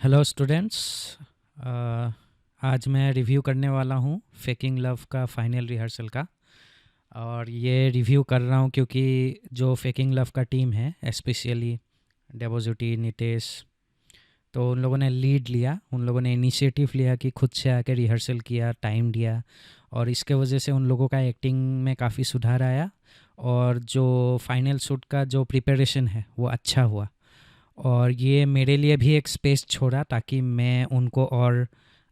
Hello students. आज मैं review करने वाला हूँ फेकिंग लव का फाइनल रिहर्सल का। और ये रिव्यू कर रहा हूँ क्योंकि जो फेकिंग लव का टीम है, स्पेशली डेबोजुटी, नितेश, तो उन लोगों ने लीड लिया, उन लोगों ने इनिशिएटिव लिया कि खुद से आके रिहर्सल किया, टाइम दिया, और इसके वजह से उन लोगों का एक्टिंग में काफ़ी सुधार आया और जो फाइनल शूट का जो प्रिपरेशन है वो अच्छा हुआ। और ये मेरे लिए भी एक स्पेस छोड़ा ताकि मैं उनको और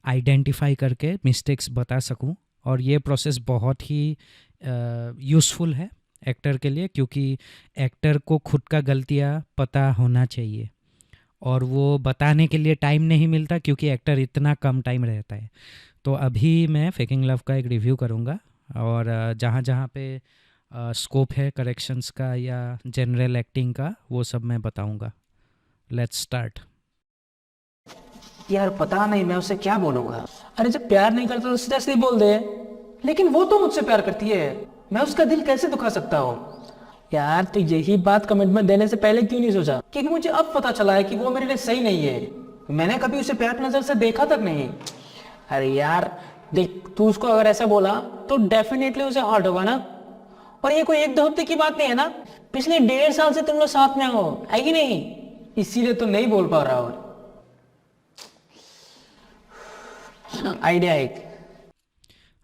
आइडेंटिफाई करके मिस्टेक्स बता सकूं। और ये प्रोसेस बहुत ही यूज़फुल है एक्टर के लिए, क्योंकि एक्टर को खुद का गलतियां पता होना चाहिए और वो बताने के लिए टाइम नहीं मिलता क्योंकि एक्टर इतना कम टाइम रहता है। तो अभी मैं फेकिंग लव का एक रिव्यू करूँगा और जहाँ जहाँ पे स्कोप है करेक्शंस का या जनरल एक्टिंग का, वो सब मैं बताऊँगा। Let's start. यार पता नहीं मैं उसे क्या बोलूंगा। अरे जब प्यार नहीं करता तो सीधा सीधे बोल दे। लेकिन वो तो मुझसे प्यार करती है, मैं उसका दिल कैसे दुखा सकता हूँ? यार तो यही बात कमिटमेंट देने से पहले क्यों नहीं सोचा? क्योंकि मुझे अब पता चला है कि वो मेरे लिए सही नहीं है। मैंने कभी उसे प्यार की नजर से देखा तक नहीं। अरे यार देख, तू उसको अगर ऐसा बोला तो डेफिनेटली उसे हर्ट होगा ना। और ये कोई एक दो हफ्ते की बात नहीं है ना, पिछले 1.5 साल से तुम लोग साथ में हो, है कि नहीं? इसीलिए तो नहीं बोल पा रहा हूँ। आइडिया एक।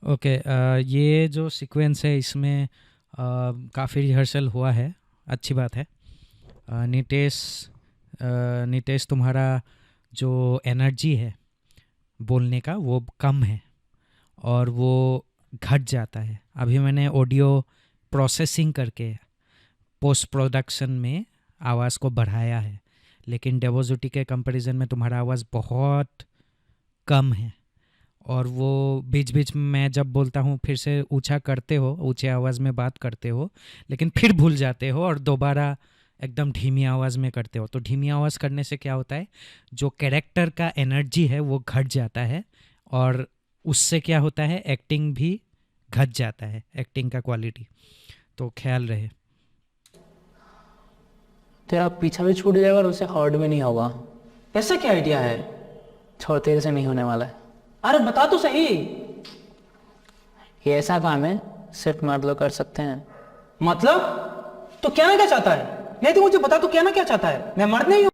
ओके, ये जो सीक्वेंस है इसमें काफ़ी रिहर्सल हुआ है, अच्छी बात है। नितेश नितेश तुम्हारा जो एनर्जी है बोलने का वो कम है और वो घट जाता है। अभी मैंने ऑडियो प्रोसेसिंग करके पोस्ट प्रोडक्शन में आवाज़ को बढ़ाया है, लेकिन डेवोजुटी के कंपैरिजन में तुम्हारा आवाज़ बहुत कम है और वो बीच बीच में मैं जब बोलता हूँ फिर से ऊंचा करते हो, ऊंचे आवाज़ में बात करते हो, लेकिन फिर भूल जाते हो और दोबारा एकदम धीमी आवाज़ में करते हो। तो धीमी आवाज़ करने से क्या होता है, जो कैरेक्टर का एनर्जी है वो घट जाता है और उससे क्या होता है, एक्टिंग भी घट जाता है, एक्टिंग का क्वालिटी। तो ख्याल रहे। तेरा पीछा भी छूट जाएगा और उसे हर्ट भी नहीं होगा। ऐसा क्या आइडिया है? छोड़, तेरे से नहीं होने वाला है। अरे बता तो सही। ये ऐसा काम है सिर्फ मर्द लोग कर सकते हैं। मतलब तो कहना क्या चाहता है? नहीं तो मुझे बता, तो कहना क्या चाहता है? मैं मर्द नहीं हूँ?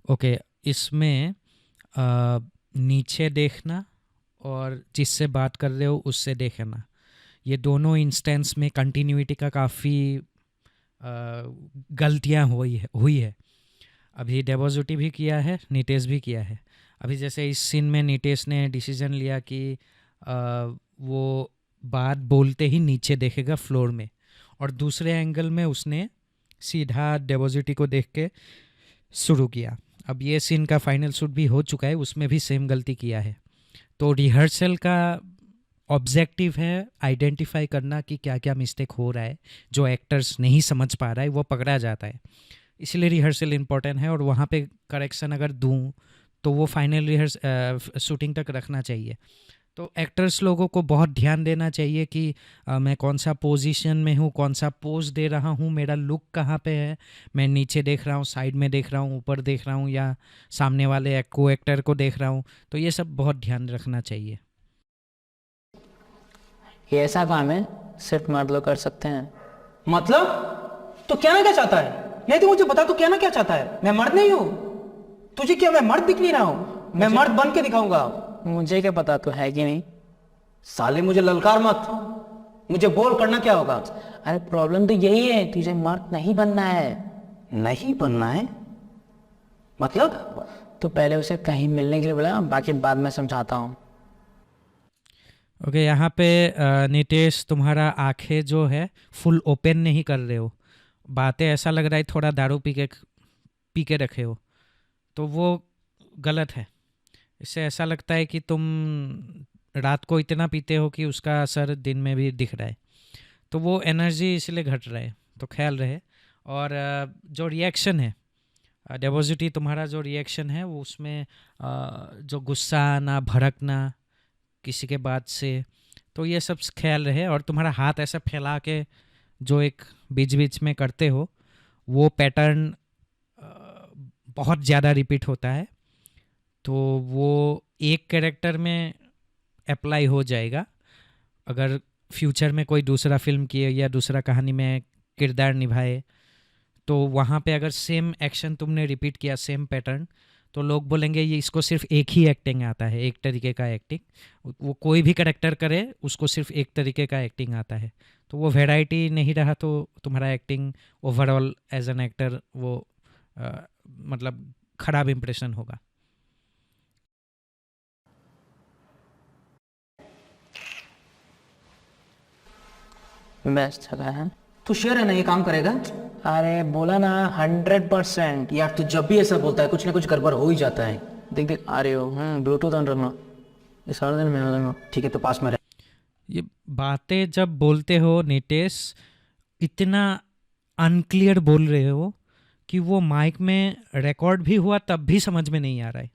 ओके, इसमें नीचे देखना और जिससे बात कर रहे हो उससे देखना, ये दोनों इंस्टेंस में कंटिन्यूटी का काफ़ी गलतियाँ हुई है। अभी डेवोजुटी भी किया है, नितेश भी किया है। अभी जैसे इस सीन में नितेश ने डिसीजन लिया कि वो बात बोलते ही नीचे देखेगा फ्लोर में, और दूसरे एंगल में उसने सीधा डेवोजुटी को देख के शुरू किया। अब ये सीन का फाइनल शूट भी हो चुका है, उसमें भी सेम गलती किया है। तो रिहर्सल का ऑब्जेक्टिव है आइडेंटिफाई करना कि क्या क्या मिस्टेक हो रहा है, जो एक्टर्स नहीं समझ पा रहा है वो पकड़ा जाता है। इसलिए रिहर्सल इम्पोर्टेंट है और वहाँ पे करेक्शन अगर दूँ तो वो फाइनल शूटिंग तक रखना चाहिए। तो एक्टर्स लोगों को बहुत ध्यान देना चाहिए कि मैं कौन सा पोजीशन में हूँ, कौन सा पोज दे रहा हूँ, मेरा लुक कहाँ पे है, मैं नीचे देख रहा हूँ, साइड में देख रहा हूँ, ऊपर देख रहा हूँ या सामने वाले को एक्टर को देख रहा हूँ। तो ये सब बहुत ध्यान रखना चाहिए। ये ऐसा काम है सिर्फ मर्द लोग कर सकते हैं। मतलब तो कहना क्या चाहता है? नहीं तो मुझे बता, तो कहना क्या चाहता है? मैं मर्द नहीं हूँ? तुझे क्या मैं मर्द दिख नहीं रहा हूँ? मैं मर्द बन के दिखाऊंगा। मुझे क्या पता तो है कि नहीं। साले मुझे ललकार मत, मुझे बोल करना क्या होगा? अरे प्रॉब्लम तो यही है, तुझे मर्द नहीं बनना है। नहीं बनना है? मतलब तो पहले उसे कहीं मिलने के लिए बोला, बाकी बाद में समझाता हूँ। ओके, यहाँ पे नितेश तुम्हारा आंखें जो है फुल ओपन नहीं कर रहे हो, बातें ऐसा लग रहा है थोड़ा दारू पी के रखे हो, तो वो गलत है। इससे ऐसा लगता है कि तुम रात को इतना पीते हो कि उसका असर दिन में भी दिख रहा है, तो वो एनर्जी इसलिए घट रहा है। तो ख्याल रहे। और जो रिएक्शन है, डेवोसिटी तुम्हारा जो रिएक्शन है वो उसमें जो गुस्सा आना, भड़कना किसी के बात से, तो ये सब ख्याल रहे। और तुम्हारा हाथ ऐसा फैला के जो एक बीच बीच में करते हो, वो पैटर्न बहुत ज़्यादा रिपीट होता है। तो वो एक कैरेक्टर में अप्लाई हो जाएगा। अगर फ्यूचर में कोई दूसरा फिल्म किए या दूसरा कहानी में किरदार निभाए, तो वहाँ पे अगर सेम एक्शन तुमने रिपीट किया, सेम पैटर्न, तो लोग बोलेंगे ये इसको सिर्फ एक ही एक्टिंग आता है, एक तरीके का एक्टिंग। वो कोई भी कैरेक्टर करे उसको सिर्फ एक तरीके का एक्टिंग आता है, तो वो वैरायटी नहीं रहा, तो तुम्हारा acting overall as an actor वो मतलब ख़राब इम्प्रेशन होगा। बेस्ट जगह है। तू श्योर है ना ये काम करेगा? अरे बोला ना 100%। यार तू जब भी ऐसा बोलता है कुछ ना कुछ गड़बड़ हो ही जाता है। देख देख आ रहे हो। ब्लूटूथ ऑन रखना, इस सारे दिन मैं आ ठीक है तो पास में रह। ये बातें जब बोलते हो नितेश, इतना अनक्लियर बोल रहे हो कि वो माइक में रिकॉर्ड भी हुआ तब भी समझ में नहीं आ रहा है।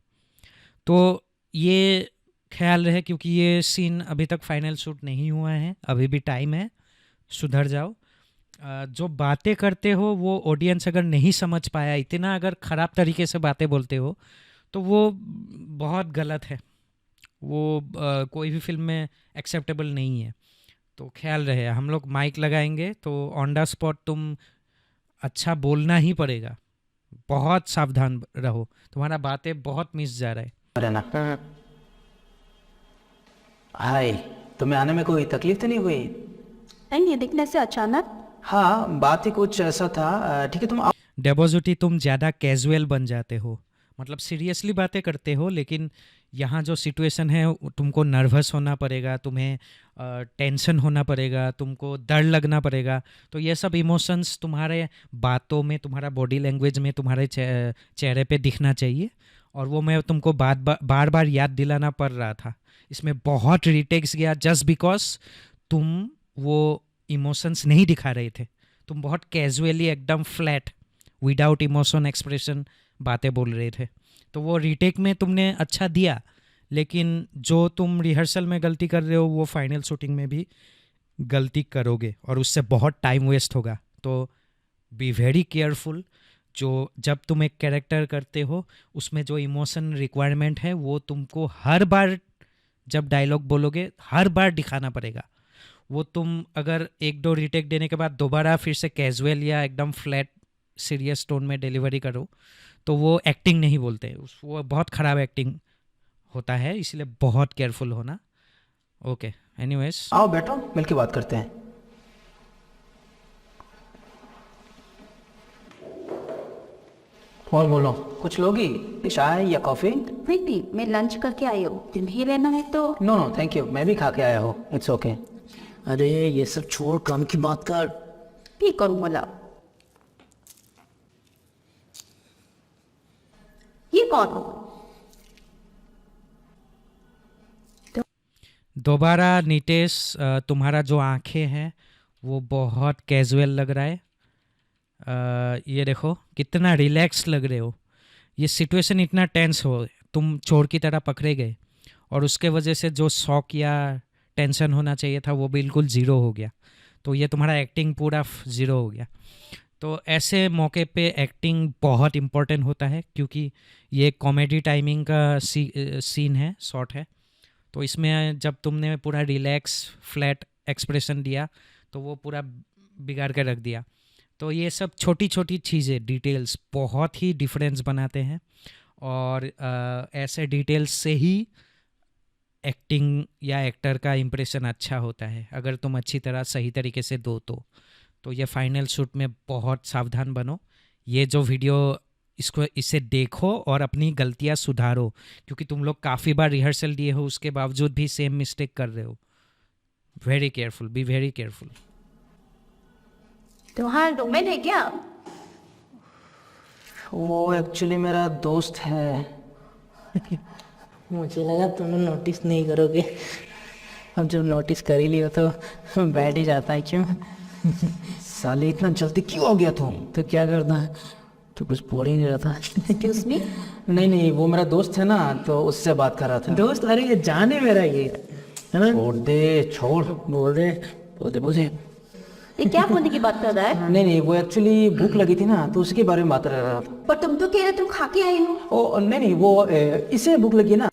तो ये ख्याल रहे, क्योंकि ये सीन अभी तक फाइनल शूट नहीं हुआ है, अभी भी टाइम है, सुधर जाओ। जो बातें करते हो वो ऑडियंस अगर नहीं समझ पाया, इतना अगर ख़राब तरीके से बातें बोलते हो, तो वो बहुत गलत है। वो कोई भी फिल्म में एक्सेप्टेबल नहीं है। तो ख्याल रहे, हम लोग माइक लगाएंगे तो ऑन द स्पॉट तुम अच्छा बोलना ही पड़ेगा। बहुत सावधान रहो, तुम्हारा बातें बहुत मिस जा रहा है। रहना। रहा। हाय, तुम्हें आने में कोई तकलीफ तो नहीं हुई? नहीं, ये दिखने से अचानक। हाँ, बात ही कुछ ऐसा था। ठीक है तुम डेबोजुटी, तुम ज़्यादा कैजुअल बन जाते हो, मतलब सीरियसली बातें करते हो, लेकिन यहाँ जो सिचुएशन है तुमको नर्वस होना पड़ेगा, तुम्हें टेंशन होना पड़ेगा, तुमको डर लगना पड़ेगा। तो ये सब इमोशंस तुम्हारे बातों में, तुम्हारा बॉडी लैंग्वेज में, तुम्हारे चेहरे पे दिखना चाहिए। और वो मैं तुमको बार बार याद दिलाना पड़ रहा था। इसमें बहुत रीटेक्स गया जस्ट बिकॉज तुम वो इमोशंस नहीं दिखा रहे थे। तुम बहुत कैजुअली एकदम फ्लैट विदाउट इमोशन एक्सप्रेशन बातें बोल रहे थे। तो वो रीटेक में तुमने अच्छा दिया, लेकिन जो तुम रिहर्सल में गलती कर रहे हो वो फाइनल शूटिंग में भी गलती करोगे और उससे बहुत टाइम वेस्ट होगा। तो बी वेरी केयरफुल। जो जब तुम एक कैरेक्टर करते हो उसमें जो इमोशन रिक्वायरमेंट है वो तुमको हर बार जब डायलॉग बोलोगे हर बार दिखाना पड़ेगा। वो तुम अगर एक दो रीटेक देने के बाद दोबारा फिर से कैजुअल या एकदम फ्लैट सीरियस टोन में डिलीवरी करो तो वो एक्टिंग नहीं बोलते, वो बहुत ख़राब एक्टिंग होता है, इसलिए बहुत केयरफुल होना। ओके, एनीवेज आओ बैठो, मिलके बात करते हैं। और बोलो, कुछ लोगी? चाय या कॉफी? नहीं, मैं लंच करके आई हूँ, तुम्हें लेना है तो। नो नो थैंक यू, मैं भी खा के आया हूँ, इट्स ओके। अरे ये सब छोड़, काम की बात कर। पी करूँ बोला। ये कौन हो? दोबारा नितेश, तुम्हारा जो आंखें हैं वो बहुत कैजुअल लग रहा है। ये देखो कितना रिलैक्स लग रहे हो। ये सिचुएशन इतना टेंस हो, तुम चोर की तरह पकड़े गए और उसके वजह से जो शॉक या टेंशन होना चाहिए था वो बिल्कुल ज़ीरो हो गया। तो ये तुम्हारा एक्टिंग पूरा ज़ीरो हो गया। तो ऐसे मौके पे एक्टिंग बहुत इम्पोर्टेंट होता है, क्योंकि ये कॉमेडी टाइमिंग का सीन है, शॉट है। तो इसमें जब तुमने पूरा रिलैक्स फ्लैट एक्सप्रेशन दिया तो वो पूरा बिगाड़ के रख दिया। तो ये सब छोटी छोटी चीज़ें, डिटेल्स बहुत ही डिफरेंस बनाते हैं और ऐसे डिटेल्स से ही एक्टिंग या एक्टर का इम्प्रेशन अच्छा होता है, अगर तुम अच्छी तरह सही तरीके से दो तो ये फाइनल शूट में बहुत सावधान बनो। ये जो वीडियो इसे देखो और अपनी गलतियां सुधारो, क्योंकि तुम लोग काफ़ी बार रिहर्सल दिए हो उसके बावजूद भी सेम मिस्टेक कर रहे हो। Very careful, B very careful. तुम्हारा रूममेट है क्या? वो एक्चुअली मेरा दोस्त है। मुझे लगा तुम नोटिस नहीं करोगे, अब जब नोटिस कर ही लियो तो बैठ ही जाता है। क्यों साले इतना जल्दी क्यों हो गया तू? तो क्या करता है, तो कुछ बोल ही नहीं रहा था। Excuse me. नहीं नहीं, वो मेरा दोस्त है ना, तो उससे बात कर रहा था। दोस्त? अरे ये जाने मेरा, ये है ना। छोड़ दे, छोड़। बोल दे बोल दे बोल दे। ये क्या बोलने की बात कर रहा है? नहीं नहीं, वो एक्चुअली भूख लगी थी ना, तो उसके बारे में बात कर रहा था। पर तुम तो कह रहे तुम खा के आए हो। ओ नहीं नहीं, वो इसे भूख लगी ना।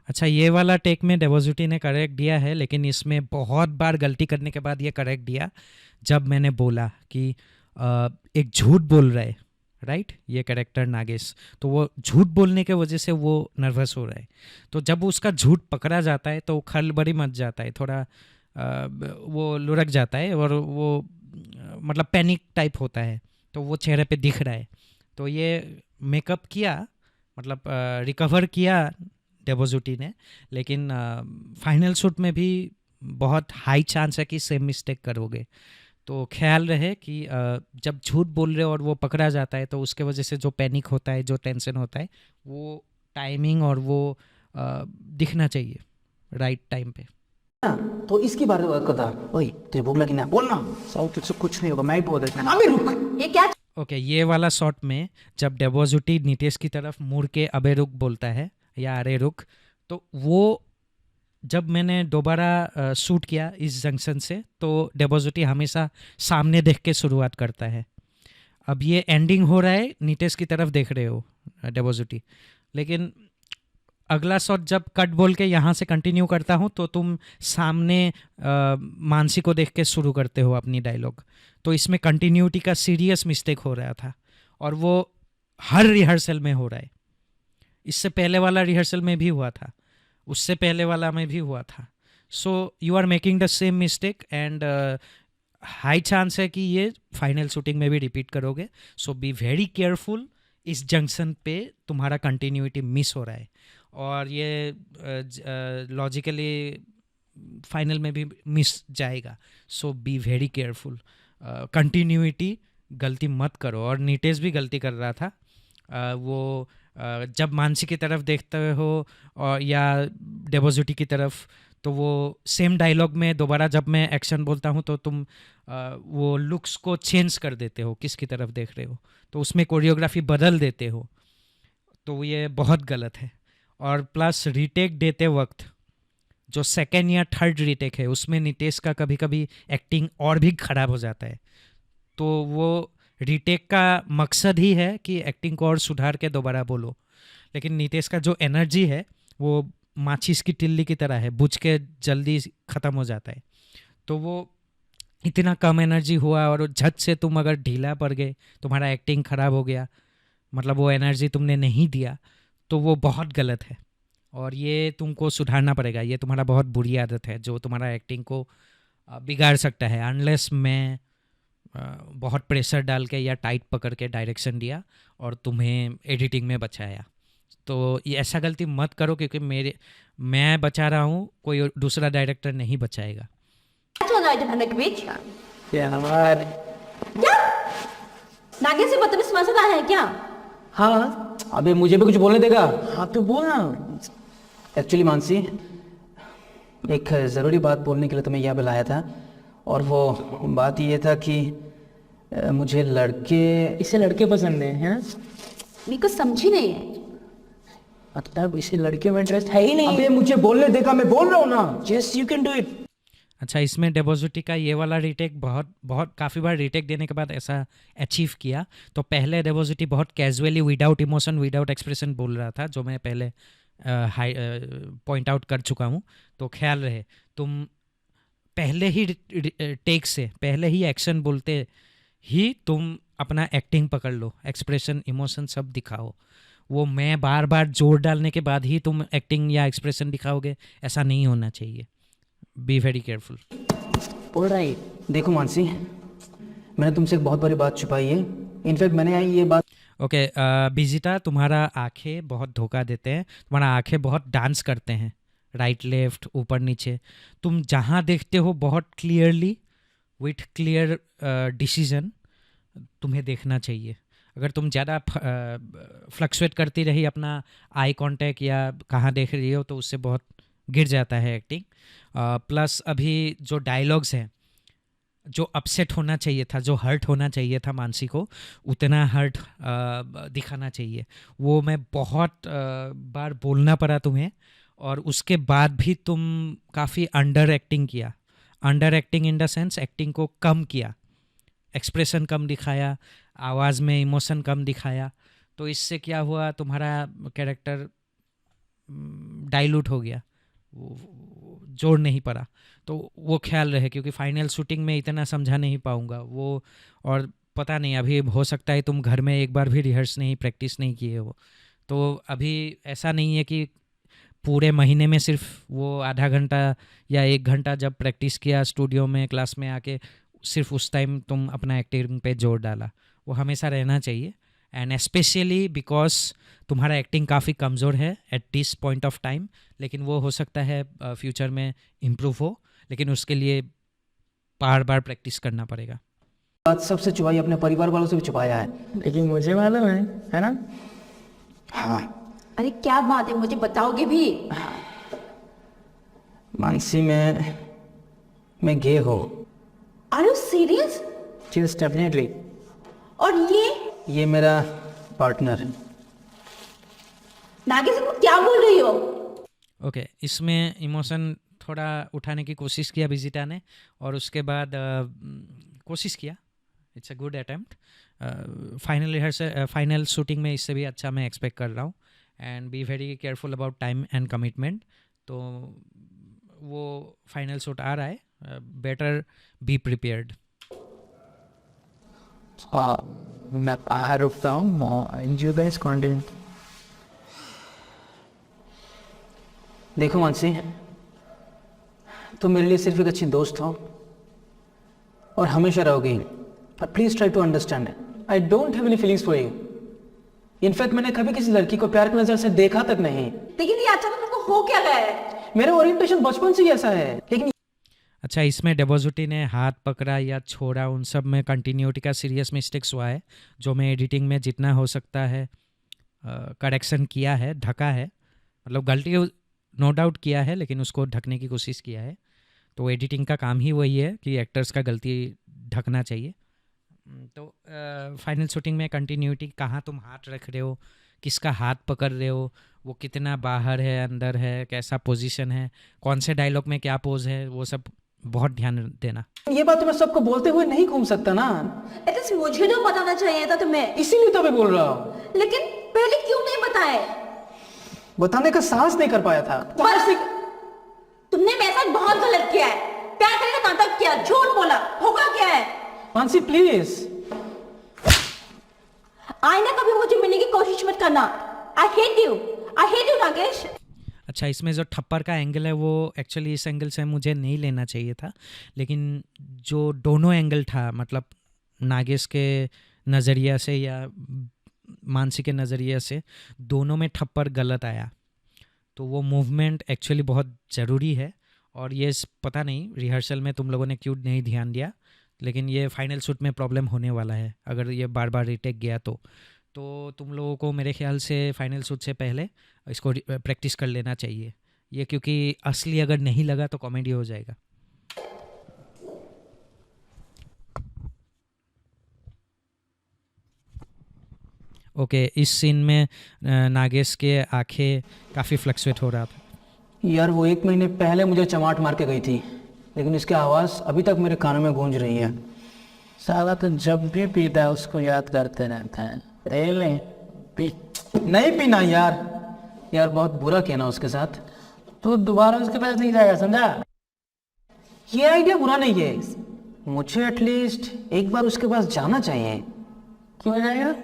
अच्छा, ये वाला टेक में डेवोसिटी ने करेक्ट दिया है, लेकिन इसमें बहुत बार गलती करने के बाद ये करेक्ट दिया जब मैंने बोला कि एक झूठ बोल रहा है, राइट, ये कैरेक्टर नागेश, तो वो झूठ बोलने के वजह से वो नर्वस हो रहा है। तो जब उसका झूठ पकड़ा जाता है तो वो खलबली मच जाता है, थोड़ा वो लुढ़क जाता है और वो मतलब पैनिक टाइप होता है, तो वो चेहरे पे दिख रहा है। तो ये मेकअप किया, मतलब रिकवर किया डेवोसिटी ने, लेकिन फाइनल शूट में भी बहुत हाई चांस है कि सेम मिस्टेक करोगे। तो ख्याल रहे कि जब झूठ बोल रहे हो और वो पकड़ा जाता है तो उसके वजह से जो पैनिक होता है, जो टेंशन होता है, वो टाइमिंग और वो दिखना चाहिए राइट टाइम पे। तो इसकी बारे में बात करता। ओए तुझे भूख लगी ना, बोलना। साउथ तुझसे कुछ नहीं होगा, मैं ही बोल देता ना। अबे रुक। ये क्या? ओके, ये वाला शॉट में जब डेवोसिटी नितेश की तरफ मुड़ के अबे रुक बोलता है या अरे रुक, तो वो जब मैंने दोबारा शूट किया इस जंक्शन से, तो डेवोसिटी हमेशा सामने देख के शुरुआत करता है। अब ये एंडिंग हो रहा है, नितेश की तरफ देख रहे हो डेवोसिटी, लेकिन अगला शॉट जब कट बोल के यहाँ से कंटिन्यू करता हूँ तो तुम सामने मानसी को देख के शुरू करते हो अपनी डायलॉग। तो इसमें कंटिन्यूटी का सीरियस मिस्टेक हो रहा था और वो हर रिहर्सल में हो रहा है। इससे पहले वाला रिहर्सल में भी हुआ था, उससे पहले वाला में भी हुआ था। So you are making the same mistake and high chance है कि ये फाइनल शूटिंग में भी रिपीट करोगे। सो बी वेरी केयरफुल, इस जंक्शन पे तुम्हारा कंटिन्यूटी मिस हो रहा है और ये लॉजिकली फाइनल में भी मिस जाएगा। सो बी वेरी केयरफुल, कंटिन्यूटी गलती मत करो। और नितेश भी गलती कर रहा था, वो जब मानसी की तरफ देखते हो और या डेवोसिटी की तरफ, तो वो सेम डायलॉग में दोबारा जब मैं एक्शन बोलता हूँ तो तुम वो लुक्स को चेंज कर देते हो, किसकी तरफ देख रहे हो, तो उसमें कोरियोग्राफी बदल देते हो, तो ये बहुत गलत है। और प्लस रीटेक देते वक्त जो सेकेंड या थर्ड रीटेक है उसमें नितेश का कभी कभी एक्टिंग और भी ख़राब हो जाता है। तो वो रीटेक का मकसद ही है कि एक्टिंग को और सुधार के दोबारा बोलो, लेकिन नितेश का जो एनर्जी है वो माचिस की तिल्ली की तरह है, बुझ के जल्दी ख़त्म हो जाता है। तो वो इतना कम एनर्जी हुआ और झट से तुम अगर ढीला पड़ गए, तुम्हारा एक्टिंग ख़राब हो गया, मतलब वो एनर्जी तुमने नहीं दिया, तो वो बहुत गलत है और ये तुमको सुधारना पड़ेगा। ये तुम्हारा बहुत बुरी आदत है जो तुम्हारा एक्टिंग को बिगाड़ सकता है, अनलेस मैं बहुत प्रेशर डाल के या टाइट पकड़ के डायरेक्शन दिया और तुम्हें एडिटिंग में बचाया। तो ये ऐसा गलती मत करो, क्योंकि मैं बचा रहा हूँ, कोई दूसरा डायरेक्टर नहीं बचाएगा। क्या चल रहा है इधर नगवीच? यार क्या? नागे से बदतमीज मसला है क्या? हाँ, अबे मुझे भी कुछ बोलने देगा? हाँ तो बोल ना। एक्चुअली मानसी, एक ज़रूरी बात बोलने के लिए तुम्हें यहाँ बुलाया था, और वो बात ये था कि मुझे इसे लड़के पसंद हैं? मेरे को समझी नहीं है। मतलब इसे लड़के में इंटरेस्ट है ही नहीं। अबे मुझे बोलने देगा, मैं बोल रहा हूँ ना। Just you can do it. अच्छा, इसमें डेवोसिटी का ये वाला रीटेक बहुत काफ़ी बार रीटेक देने के बाद ऐसा अचीव किया। तो पहले डेवोसिटी बहुत casually without emotion without expression बोल रहा था, जो मैं पहले पॉइंट आउट कर चुका हूँ। तो ख्याल रहे, तुम पहले ही टेक से पहले ही एक्शन बोलते ही तुम अपना एक्टिंग पकड़ लो, एक्सप्रेशन इमोशन सब दिखाओ। वो मैं बार बार जोर डालने के बाद ही तुम एक्टिंग या एक्सप्रेशन दिखाओगे, ऐसा नहीं होना चाहिए। B very careful. ऑलराइट, देखो मानसी, मैंने तुमसे एक बहुत बड़ी बात छुपाई है। इनफैक्ट मैंने ये बात ओके, बिजिता, तुम्हारा आंखें बहुत धोखा देते हैं, तुम्हारा आंखें बहुत डांस करते हैं, राइट लेफ्ट ऊपर नीचे। तुम जहाँ देखते हो बहुत क्लियरली विथ क्लियर डिसीजन तुम्हें देखना चाहिए। अगर तुम ज़्यादा फ्लक्चुएट करती रही अपना आई कांटेक्ट या कहाँ देख रही हो, तो उससे बहुत गिर जाता है एक्टिंग। प्लस अभी जो डायलॉग्स हैं, जो अपसेट होना चाहिए था, जो हर्ट होना चाहिए था मानसी को, उतना हर्ट दिखाना चाहिए। वो मैं बहुत बार बोलना पड़ा तुम्हें, और उसके बाद भी तुम काफ़ी अंडर एक्टिंग किया। Under acting in the sense acting को कम किया। एक्सप्रेशन कम दिखाया, आवाज़ में इमोशन कम दिखाया, तो इससे क्या हुआ, तुम्हारा कैरेक्टर डाइल्यूट हो गया, जोड़ नहीं पड़ा। तो वो ख्याल रहे, क्योंकि फाइनल शूटिंग में इतना समझा नहीं पाऊँगा वो। और पता नहीं, अभी हो सकता है तुम घर में एक बार भी रिहर्स नहीं, प्रैक्टिस नहीं किए हो, तो अभी ऐसा नहीं है कि पूरे महीने में सिर्फ वो आधा घंटा या 1 घंटा जब प्रैक्टिस किया स्टूडियो में, क्लास में आके, सिर्फ उस टाइम तुम अपना एक्टिंग पे जोर डाला। वो हमेशा रहना चाहिए। एंड स्पेशली बिकॉज तुम्हारा एक्टिंग काफ़ी कमज़ोर है at this point of time, लेकिन वो हो सकता है फ्यूचर में इम्प्रूव हो, लेकिन उसके लिए बार बार प्रैक्टिस करना पड़ेगा। बात सबसे छुपाई, अपने परिवार वालों से भी छुपाया है। लेकिन मुझे मालूम है ना? हाँ अरे क्या बात है, मुझे बताओगे भी? मानसी, मैं गे हो। Are you serious? Yes, definitely. और ये मेरा पार्टनर है। नागिन तुम क्या बोल रही हो? ओके, इसमें इमोशन थोड़ा उठाने की कोशिश किया विजिता ने, और उसके बाद कोशिश किया। It's a good attempt. Final rehearsal, final shooting में इससे भी अच्छा मैं एक्सपेक्ट कर रहा हूँ। And B very careful about time and commitment. तो वो फाइनल शूट आ रहा है, बेटर बी प्रिपेयर्ड। मैं बाहर रुकता हूँ, एंजॉय गाइस कंटेंट। देखो मानसी, तुम मेरे लिए सिर्फ एक अच्छी दोस्त हो और हमेशा रहोगी, पर please try to understand, I don't have any feelings for you. In fact मैंने कभी किसी लड़की को प्यार की नजर से देखा तक नहीं। लेकिन ये अचानक तुमको हो क्या गया है? मेरा ओरिएंटेशन बचपन से ही ऐसा है। लेकिन अच्छा, इसमें डेबोजुटी ने हाथ पकड़ा या छोड़ा, उन सब में कंटिन्यूटी का सीरियस मिस्टेक्स हुआ है, जो मैं एडिटिंग में जितना हो सकता है करेक्शन किया है, ढका है। मतलब गलती नो डाउट किया है, लेकिन उसको ढकने की कोशिश किया है। तो एडिटिंग का काम ही वही है कि एक्टर्स का गलती ढकना चाहिए। तो फाइनल शूटिंग में कंटिन्यूटी, कहाँ तुम हाथ रख रहे हो, किसका हाथ पकड़ रहे हो, वो कितना बाहर है, अंदर है, कैसा पोजीशन है, कौन से डायलॉग में क्या पोज है, वो सब बहुत ध्यान देना। ये बात तो मैं सबको बोलते हुए नहीं घूम सकता ना, एटलीस्ट मुझे तो बताना चाहिए था तुम्हें। इसीलिए तो मैं बोल रहा हूँ। लेकिन पहले क्यों नहीं बताए? बताने का साहस नहीं कर पाया था। तुमने मेरे साथ बहुत गलत किया है। प्यार करने का नाटक किया, झूठ बोला, होगा क्या है? मानसी प्लीज। आईना कभी मुझे मिलने की कोशिश मत करना। I hate you Nagesh. अच्छा, इसमें जो ठप्पर का एंगल है वो एक्चुअली इस एंगल से मुझे नहीं लेना चाहिए था, लेकिन जो दोनों एंगल था, मतलब नागेश के नज़रिया से या मानसी के नज़रिए से, दोनों में ठप्पर गलत आया। तो वो मूवमेंट एक्चुअली बहुत ज़रूरी है, और ये पता नहीं रिहर्सल में तुम लोगों ने क्यों नहीं ध्यान दिया, लेकिन ये फाइनल शूट में प्रॉब्लम होने वाला है अगर ये बार बार रिटेक गया तो तुम लोगों को मेरे ख्याल से फाइनल शूट से पहले इसको प्रैक्टिस कर लेना चाहिए ये, क्योंकि असली अगर नहीं लगा तो कॉमेडी हो जाएगा। ओके, इस सीन में नागेश के आंखें काफ़ी फ्लक्चुएट हो रहा था। यार वो 1 महीने पहले मुझे चमाट मार के गई थी, लेकिन इसकी आवाज़ अभी तक मेरे कानों में गूंज रही है। साला तो जब भी पीता है उसको याद करते रहता है। नहीं पीना यार बहुत बुरा किया ना उसके साथ। तो दोबारा उसके पास नहीं जाएगा, समझा? ये आइडिया बुरा नहीं है, मुझे एटलीस्ट एक बार उसके पास जाना चाहिए। क्यों जाएगा?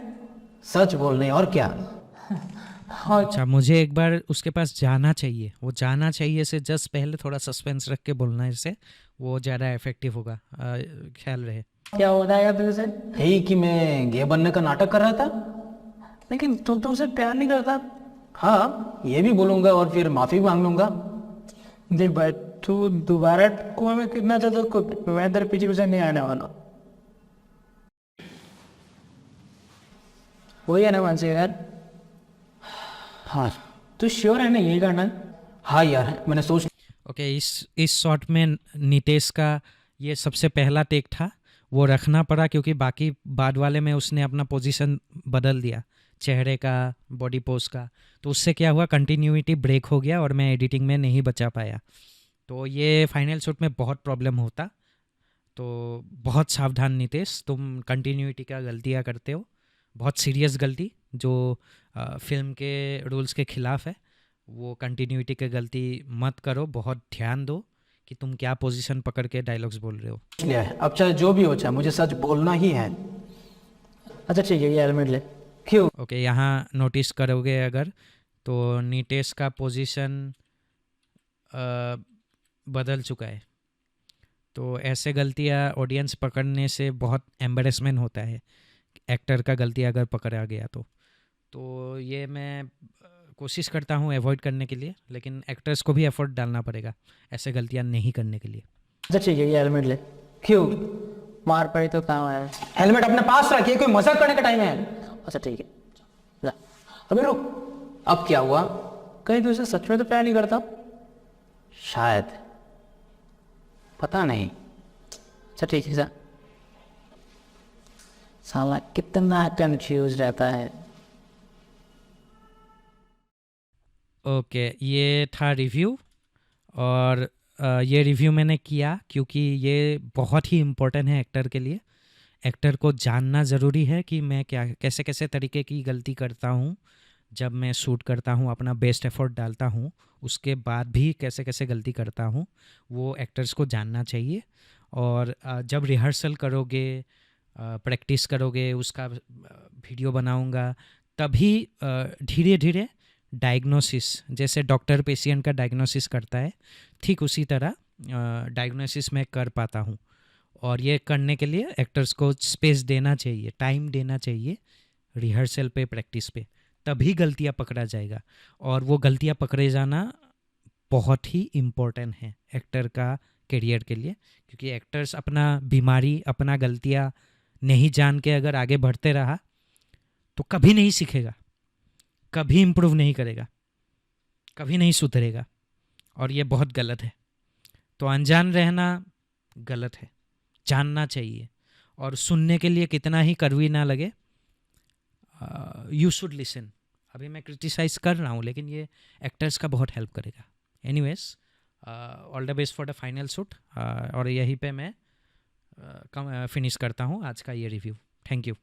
सच बोल रहे, और क्या? अच्छा, मुझे एक बार उसके पास जाना चाहिए, वो जाना चाहिए से जस्ट पहले थोड़ा सस्पेंस रख के बोलना, इससे वो ज़्यादा इफेक्टिव होगा। ख्याल रहे। क्या हो जाएगा तुझसे? यही कि मैं गे बनने का नाटक कर रहा था। लेकिन तुम तो उसे प्यार नहीं करता। हाँ, ये भी बोलूंगा और फिर माफी मांग लूंगा। देख भाई, तू दोबारा कुएं में कितना चाहता तो मैं तेरे पीछे नहीं आने वाला। वही है ना मानसी यार? हाँ तू श्योर है ना यही करना? हाँ यार, मैंने सोच। ओके, इस शॉट में नितेश का ये सबसे पहला टेक था, वो रखना पड़ा क्योंकि बाकी बाद वाले में उसने अपना पोजीशन बदल दिया, चेहरे का, बॉडी पोज का, तो उससे क्या हुआ, कंटिन्यूटी ब्रेक हो गया और मैं एडिटिंग में नहीं बचा पाया। तो ये फाइनल शॉट में बहुत प्रॉब्लम होता। तो बहुत सावधान नितेश, तुम कंटिन्यूटी का गलतियाँ करते हो, बहुत सीरियस गलती जो फिल्म के रूल्स के खिलाफ है। वो कंटिन्यूटी की गलती मत करो, बहुत ध्यान दो कि तुम क्या पोजीशन पकड़ के डायलॉग्स बोल रहे हो। लिया है, अब चाहे जो भी हो, चाहे मुझे सच बोलना ही है। अच्छा ठीक है, ये हेलमेट ले। क्यों? ओके, यहाँ नोटिस करोगे अगर तो नितेश का पोजीशन बदल चुका है। तो ऐसे गलतियाँ ऑडियंस पकड़ने से बहुत एम्बेरसमेंट होता है, एक्टर का गलती अगर पकड़ा गया तो ये मैं कोशिश करता हूँ अवॉइड करने के लिए, लेकिन एक्टर्स को भी एफर्ट डालना पड़ेगा ऐसे गलतियाँ नहीं करने के लिए। अच्छा ठीक है, ये हेलमेट ले। क्यों? मार पड़ी तो काम है। हेलमेट अपने पास रखिए, कोई मजाक करने का टाइम है। अच्छा ठीक है, जा। अबे रुक, अब क्या हुआ? कहीं तू इसे सच में तो प्यार नहीं करता? शायद, पता नहीं। अच्छा ठीक है, जा। साला कितना कंफ्यूज रहता है। ओके, ये था रिव्यू, और ये रिव्यू मैंने किया क्योंकि ये बहुत ही इम्पोर्टेंट है एक्टर के लिए। एक्टर को जानना ज़रूरी है कि मैं क्या कैसे कैसे तरीके की गलती करता हूँ जब मैं शूट करता हूँ, अपना बेस्ट एफर्ट डालता हूँ, उसके बाद भी कैसे कैसे गलती करता हूँ, वो एक्टर्स को जानना चाहिए। और जब रिहर्सल करोगे, प्रैक्टिस करोगे, उसका वीडियो बनाऊँगा, तभी धीरे धीरे डायग्नोसिस, जैसे डॉक्टर पेशेंट का डायग्नोसिस करता है, ठीक उसी तरह डायग्नोसिस मैं कर पाता हूँ। और ये करने के लिए एक्टर्स को स्पेस देना चाहिए, टाइम देना चाहिए रिहर्सल पे, प्रैक्टिस पे, तभी गलतियाँ पकड़ा जाएगा। और वो गलतियाँ पकड़े जाना बहुत ही इम्पोर्टेंट है एक्टर का करियर के लिए, क्योंकि एक्टर्स अपना बीमारी, अपना गलतियाँ नहीं जान के अगर आगे बढ़ते रहा तो कभी नहीं सीखेगा, कभी इम्प्रूव नहीं करेगा, कभी नहीं सुधरेगा, और ये बहुत गलत है। तो अनजान रहना गलत है, जानना चाहिए। और सुनने के लिए कितना ही कड़वी ना लगे, यू शुड लिसन। अभी मैं क्रिटिसाइज़ कर रहा हूँ, लेकिन ये एक्टर्स का बहुत हेल्प करेगा। Anyways, all the best for the final shoot. और यहीं पे मैं फिनिश करता हूँ आज का ये रिव्यू। Thank you.